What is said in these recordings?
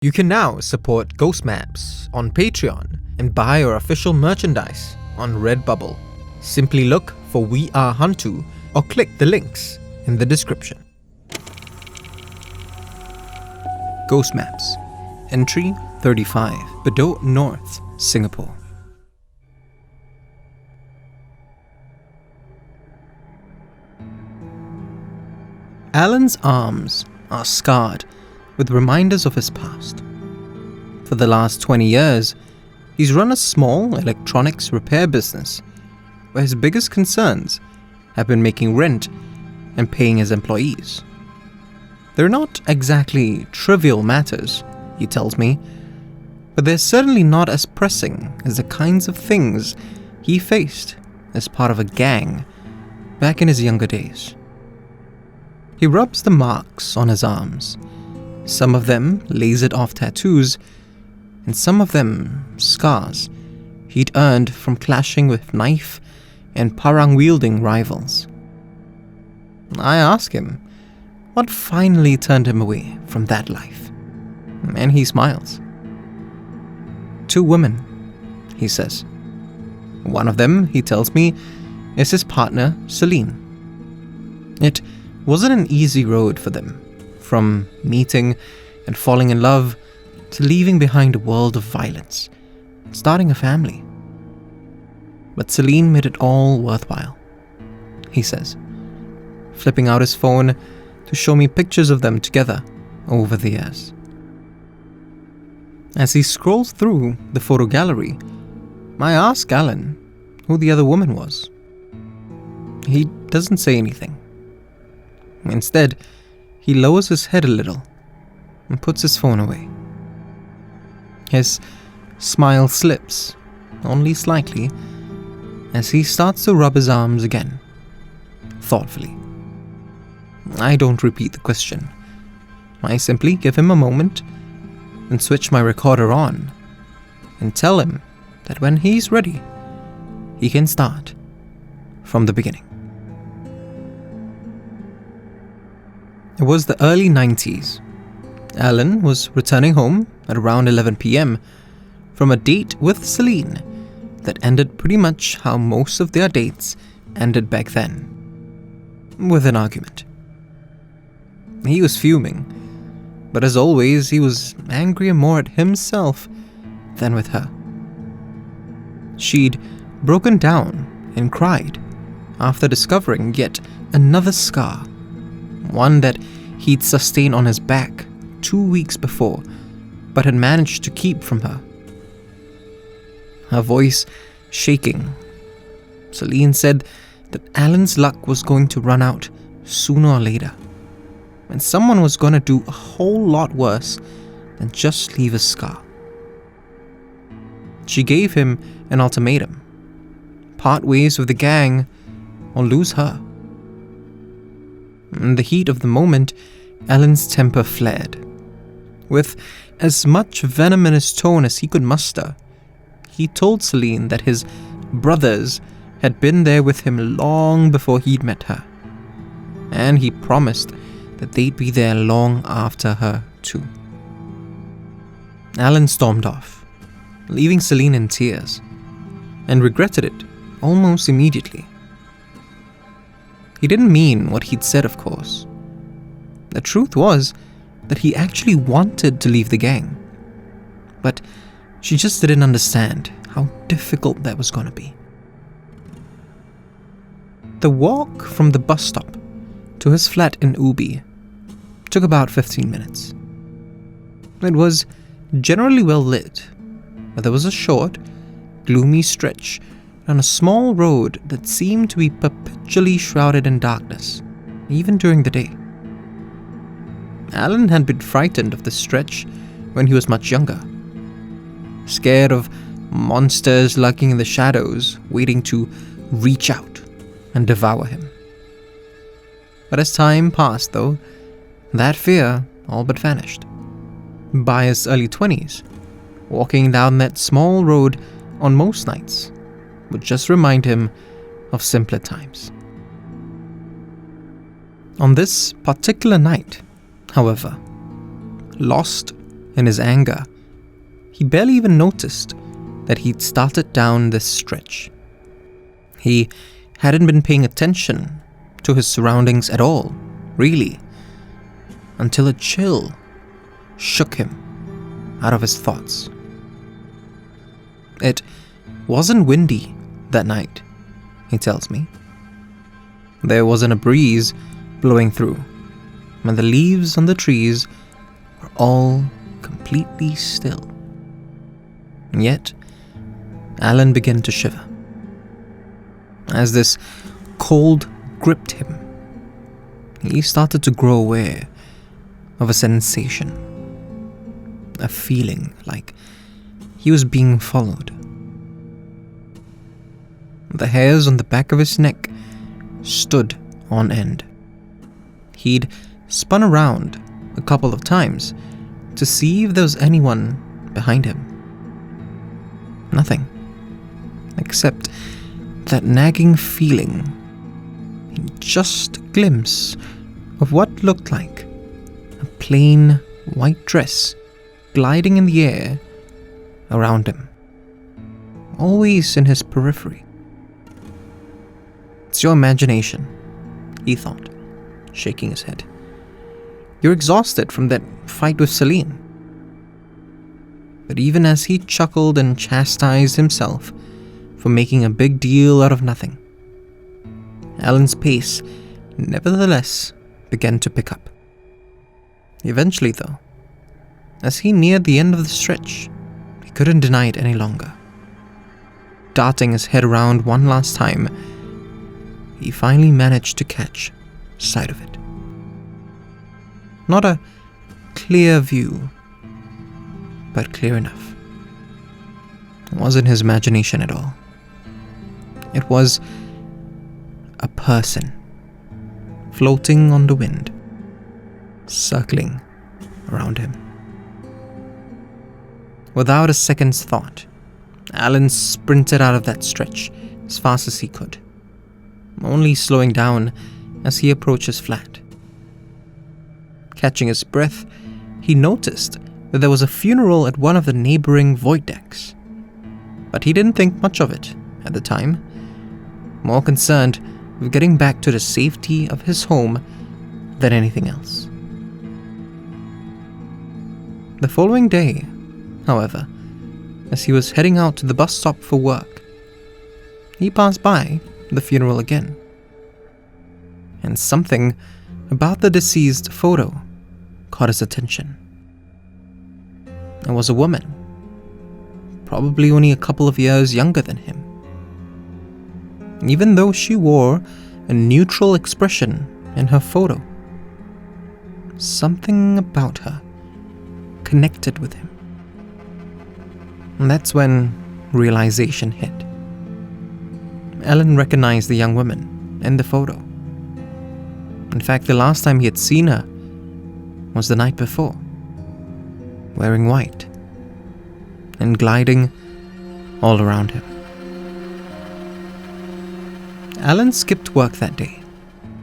You can now support Ghost Maps on Patreon and buy our official merchandise on Redbubble. Simply look for We Are HANTU or click the links in the description. Ghost Maps, Entry 35, Bedok North, Singapore. Alan's arms are scarred with reminders of his past. For the last 20 years, he's run a small electronics repair business where his biggest concerns have been making rent and paying his employees. They're not exactly trivial matters, he tells me, but they're certainly not as pressing as the kinds of things he faced as part of a gang back in his younger days. He rubs the marks on his arms, some of them lasered off tattoos, and some of them scars he'd earned from clashing with knife and parang-wielding rivals. I ask him what finally turned him away from that life, and he smiles. 2 women, he says. One of them, he tells me, is his partner, Celine. It wasn't an easy road for them, from meeting and falling in love to leaving behind a world of violence and starting a family. But Celine made it all worthwhile, he says, flipping out his phone to show me pictures of them together over the years. As he scrolls through the photo gallery, I ask Alan who the other woman was. He doesn't say anything. Instead, he lowers his head a little and puts his phone away. His smile slips, only slightly, as he starts to rub his arms again, thoughtfully. I don't repeat the question. I simply give him a moment and switch my recorder on and tell him that when he's ready, he can start from the beginning. It was the early 90s. Alan was returning home at around 11 p.m. from a date with Celine that ended pretty much how most of their dates ended back then, with an argument. He was fuming, but as always, he was angrier more at himself than with her. She'd broken down and cried after discovering yet another scar, one that he'd sustained on his back 2 weeks before, but had managed to keep from her. Her voice shaking, Celine said that Alan's luck was going to run out sooner or later, and someone was going to do a whole lot worse than just leave a scar. She gave him an ultimatum: part ways with the gang or lose her. In the heat of the moment, Alan's temper flared. With as much venom in his tone as he could muster, he told Celine that his brothers had been there with him long before he'd met her, and he promised that they'd be there long after her too. Alan stormed off, leaving Celine in tears, and regretted it almost immediately. He didn't mean what he'd said, of course. The truth was that he actually wanted to leave the gang, but she just didn't understand how difficult that was going to be. The walk from the bus stop to his flat in Ubi took about 15 minutes. It was generally well lit, but there was a short, gloomy stretch on a small road that seemed to be perpetually shrouded in darkness, even during the day. Alan had been frightened of this stretch when he was much younger, scared of monsters lurking in the shadows, waiting to reach out and devour him. But as time passed, though, that fear all but vanished. By his early 20s, walking down that small road on most nights would just remind him of simpler times. On this particular night, however, lost In his anger, he barely even noticed that he'd started down this stretch. He hadn't been paying attention to his surroundings at all, really, until a chill shook him out of his thoughts. It wasn't windy that night, he tells me. There wasn't a breeze blowing through, and the leaves on the trees were all completely still. And yet, Alan began to shiver. As this cold gripped him, he started to grow aware of a sensation, a feeling like he was being followed. The hairs on the back of his neck stood on end. He'd spun around a couple of times to see if there was anyone behind him. Nothing, except that nagging feeling, and just a glimpse of what looked like a plain white dress gliding in the air around him, always in his periphery. It's your imagination, he thought, shaking his head. You're exhausted from that fight with Celine. But even as he chuckled and chastised himself for making a big deal out of nothing, Alan's pace nevertheless began to pick up. Eventually, though, as he neared the end of the stretch, he couldn't deny it any longer. Darting his head around one last time, he finally managed to catch sight of it. Not a clear view, but clear enough. It wasn't his imagination at all. It was a person floating on the wind, circling around him. Without a second's thought, Alan sprinted out of that stretch as fast as he could, only slowing down as he approached his flat. Catching his breath, he noticed that there was a funeral at one of the neighboring void decks, but he didn't think much of it at the time, more concerned with getting back to the safety of his home than anything else. The following day, however, as he was heading out to the bus stop for work, he passed by the funeral again, and something about the deceased photo caught his attention. It was a woman, probably only a couple of years younger than him. Even though she wore a neutral expression in her photo, something about her connected with him. And that's when realization hit. Alan recognized the young woman in the photo. In fact, the last time he had seen her was the night before, wearing white and gliding all around him. Alan skipped work that day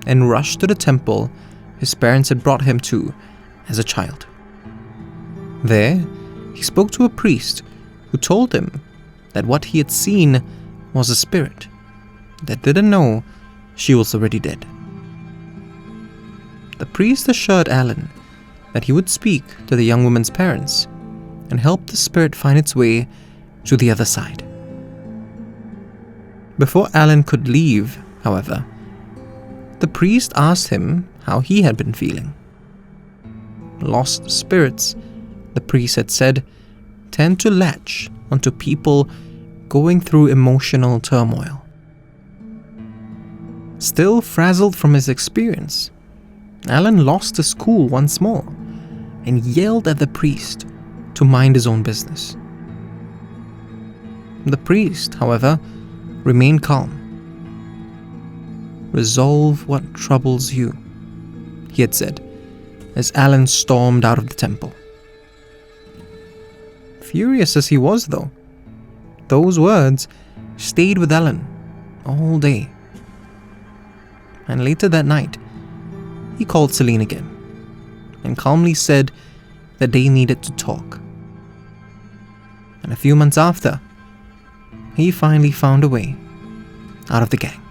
and rushed to the temple his parents had brought him to as a child. There, he spoke to a priest who told him that what he had seen was a spirit that didn't know she was already dead. The priest assured Alan that he would speak to the young woman's parents and help the spirit find its way to the other side. Before Alan could leave, however, the priest asked him how he had been feeling. Lost spirits, the priest had said, tend to latch onto people going through emotional turmoil. Still frazzled from his experience, Alan lost his cool once more and yelled at the priest to mind his own business. The priest, however, remained calm. "Resolve what troubles you," he had said, as Alan stormed out of the temple. Furious as he was, though, those words stayed with Alan all day. And later that night, he called Celine again and calmly said that they needed to talk. And a few months after, he finally found a way out of the gang.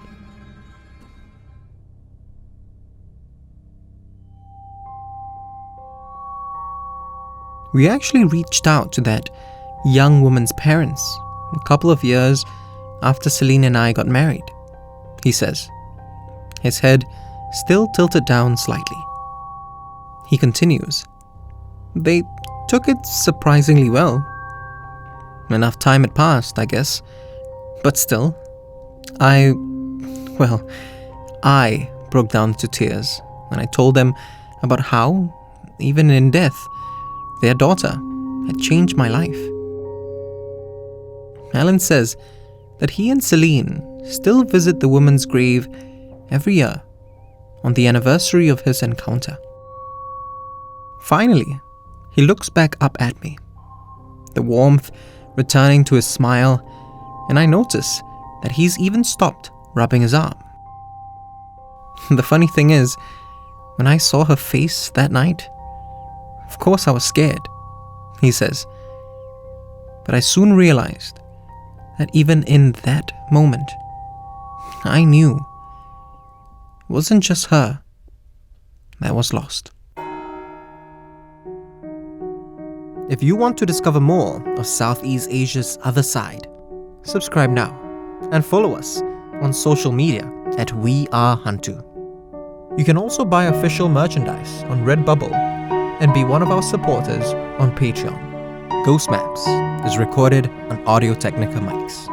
We actually reached out to that young woman's parents a couple of years after Celine and I got married, he says, his head still tilted down slightly. He continues, "They took it surprisingly well. Enough time had passed, I guess. But still, I broke down into tears when I told them about how, even in death, their daughter had changed my life." Alan says that he and Celine still visit the woman's grave every year on the anniversary of his encounter. Finally, he looks back up at me, the warmth returning to his smile, and I notice that he's even stopped rubbing his arm. The funny thing is, when I saw her face that night, of course I was scared, he says, but I soon realized that even in that moment, I knew it wasn't just her that was lost. If you want to discover more of Southeast Asia's other side, subscribe now and follow us on social media at We Are HANTU. You can also buy official merchandise on Redbubble and be one of our supporters on Patreon. Ghost Maps is recorded on Audio-Technica mics.